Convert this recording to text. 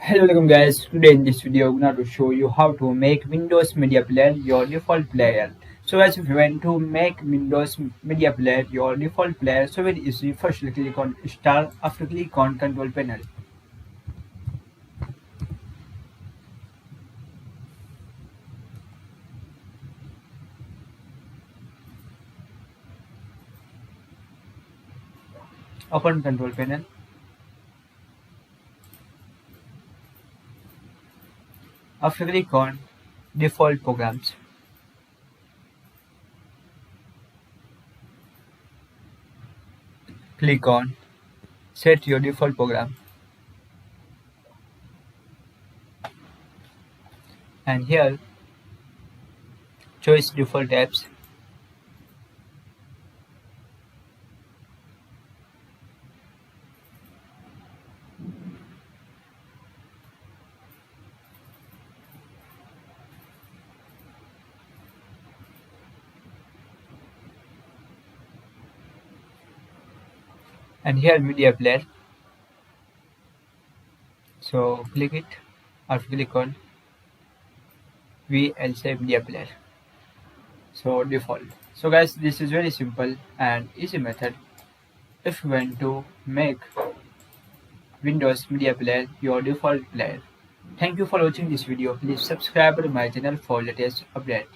Hello, welcome guys. Today in this video, I'm going to show you how to make Windows Media Player your default player. So guys, if you want to make Windows Media Player your default player, so very easy. First click on Start. After click on Control Panel. Open Control Panel. After click on Default Programs. Click on Set your default program. And here, choose default apps. And here Media Player. So click it. After click on VLC Media Player. So default. So guys, this is very simple and easy method if you want to make Windows Media Player your default player. Thank you for watching this video. Please subscribe to my channel for latest update.